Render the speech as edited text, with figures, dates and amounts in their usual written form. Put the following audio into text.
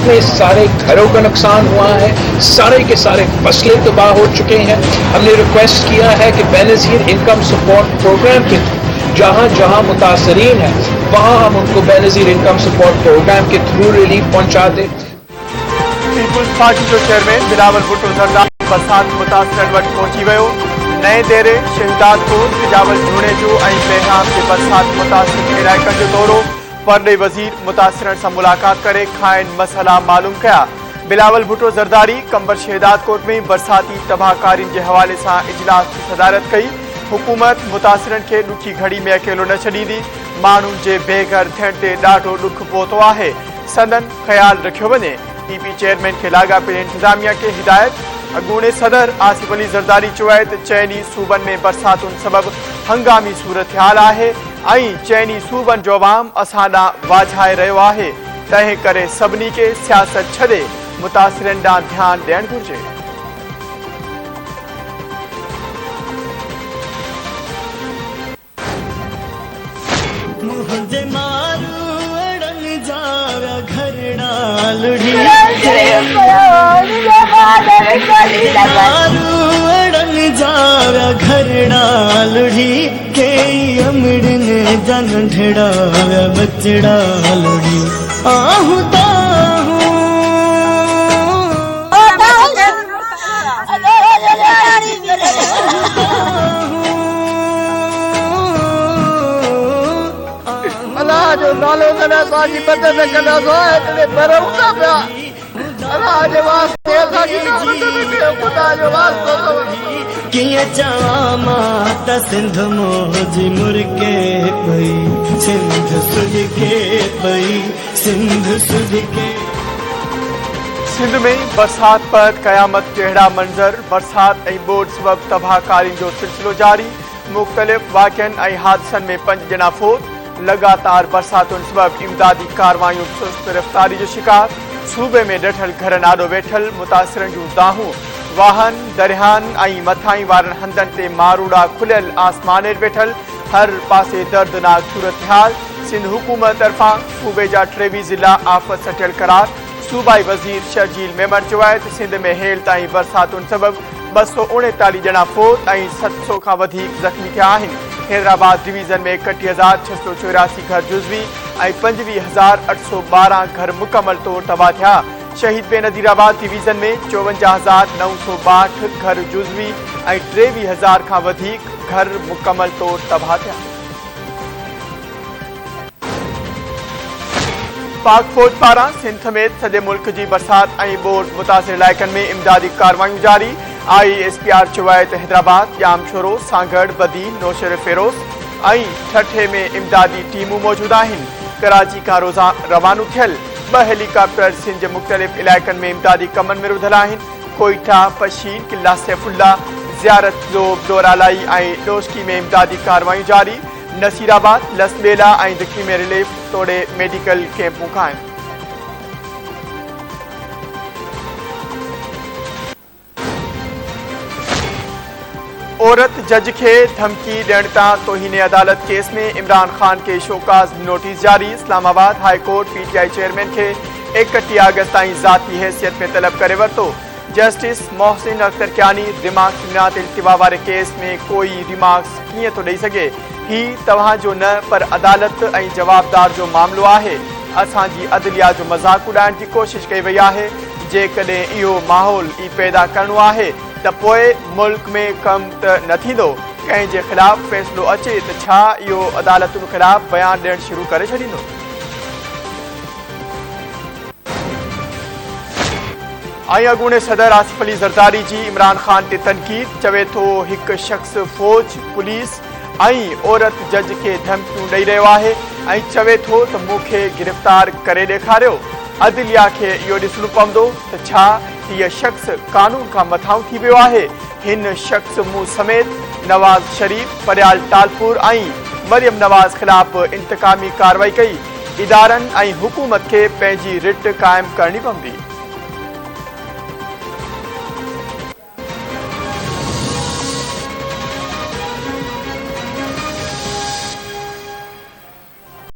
जितने सारे घरों का नुकसान हुआ है, सारे के सारे फसलें तबाह हो चुके हैं। हमने रिक्वेस्ट किया है कि बेनज़ीर इनकम सपोर्ट प्रोग्राम के जहां जहां मुतासरीन है वहां हम उनको बेनज़ीर इनकम सपोर्ट प्रोग्राम के थ्रू रिलीफ पहुंचा दें। पीपुल्स पार्टी जो चेयरमैन बिलावल भुट्टो ज़रदारी बरसात मुतासरन वटि पहुंची वियो। नए देरे शहीदात को बिजावल झूणे जो बेहराम के बरसात मुतासर इलाइक़नि जो दौरो। परॾे वज़ीर मुतासरन से मुलाकात करे खाइन मसला मालूम कया। बिलावल भुट्टो ज़रदारी कंबर शहीदात कोट में बरसाती तबाहकारियों के हवाले से इजलास की सदारत कई। हुकूमत मुतासरन के ॾुखी घड़ी में अकेलो न छॾींदी। माण्हुनि जे बेघर थियण ते ॾाढो ॾुख पहुतो आहे। संदन ख्याल रखियो वञे। पीपी चेयरमैन के लाॻापियल इंतजामिया के हिदायत। अॻूणे सदर आसिफ अली ज़रदारी चयो आहे त चइनी सूबनि में बरसातुनि सबबि हंगामी सूरत हाल आहे ऐं चइनी सूबनि जो अवाम असां ॾांहुं वाझाए रहियो आहे। तंहिं करे सभिनी खे सियासत छॾे मुतासिरनि ॾांहुं ध्यानु ॾियणु घुरिजे। ढेड़ा बचड़ा लड़ी आहू ताहू अल्लाह जो नालो कदा साजी मदद कदा सो इतने भरोसा पिया अल्लाह जे वास्ते साजी मदद कयो खुदा जो वास्ते किया चामा त सिंध मोजी मुर्के पई सिंध सुज के पई सिंध सुज के। सिंध में बरसात पर कयामत जहिड़ा मंजर। बरसात ऐं ॿोॾि सबबि तबाहकारी जो सिलसिलो जारी। मुख़्तलिफ़ वाक़िअनि ऐं हादसनि में 5 ॼणा फोत। लगातार बरसातुनि सबबि इमदादी कारवायूं सुस्त रफ़्तारी जो शिकार। सूबे में ॾठल घरनि आॾो वेठल मुतासिरनि जूं दाहूं। वाहन दरियाहनि ऐं मथाई वारनि हंधनि ते मारूड़ा खुलियल आसमान हेठि वेठल। हर पासे दर्दनाक सूरत हाल। सिंध हुकूमत तरफ़ां सूबे जा 23 ज़िला आफ़त सटियल करार। सूबाई वज़ीर शर्जील मेमण चयो आहे त सिंध में हेल ताईं बरसातुनि सबबि 239 ॼणा फोत ऐं 700 खां वधीक ज़ख़्मी थिया आहिनि। हैदराबाद डिवीज़न में 31,684 घर जुज़वी ऐं 25,812 घर मुकमल तौर तबाह थिया। शहीद बेनज़ीराबाद डिवीज़न में 54,962 घर जुज़वी ऐं 23,000 खां वधीक घर मुकमल तौर तबाह थिया। पाक फौज पारां सिंध समेत सॼे मुल्क जी बरसात ऐं ॿोॾि मुतासिर इलाइक़नि में इमदादी कारवायूं जारी। ISPR चयो आहे त हैदराबाद जामशोरो सांगड़ बदी नौशेर फेरोज़ ऐं ठठे में इमदादी टीमूं मौजूद आहिनि। कराची खां रवानो थियल 2 हेलीकॉप्टर सिंध जे मुख़्तलिफ़ इलाइक़नि में इमदादी कमनि में रुधल आहिनि। कोयटा पशीन किला सैफुल्ला ज़ियारत ज़ोब डोरालाई ऐं डोस्की में इमदादी कारवायूं जारी। नसीराबाद लसबेला ऐं दिखी में रिलीफ तोड़े मेडिकल कैंपूं क़ाइम। औरत जज के धमकी ॾियण तां तौहीन अदालत केस में इमरान खान के शोकाज नोटिस जारी। Islamabad high court PTI chairman के 31 अगस्त ताईं ज़ाती हैसियत में तलब करे वरितो। जस्टिस मोहसिन अख्तर कियानी दिमाग़ सिमनात इल्तिवा वारे केस में कोई रिमार्क्स कीअं थो ॾेई सघे। ही तव्हांजो न पर अदालत ऐं जवाबदार जो मामलो आहे। असांजी अदलिया जो मज़ाक उॾाइण जी कोशिश कई वई आहे। जेकॾहिं इहो माहौल ई पैदा करणो आहे त पोइ मुल्क में कम त न थींदो। कंहिं जे ख़िलाफ़ फ़ैसिलो अचे त छा इहो अदालतुनि ख़िलाफ़ बयान ॾियणु शुरू करे छॾींदो। ऐं अॻूणे सदर आसिफ अली ज़रदारी जी इमरान खान ते तनक़ीद। चवे थो हिकु शख़्स फ़ौज पुलिस ऐं औरत जज खे धमकियूं ॾेई रहियो आहे ऐं चवे थो त मूंखे गिरफ़्तार करे ॾेखारियो। अदलिया खे इहो ॾिसणो पवंदो त छा हीअ शख़्स कानून खां मथां थी वियो आहे। हिन शख़्स मूं समेत नवाज़ शरीफ़ परियाल टालपुर ऐं मरियम नवाज़ ख़िलाफ़ इंतकामी कार्रवाई कई। इदारनि ऐं हुकूमत खे पंहिंजी रिट क़ाइमु करणी पवंदी।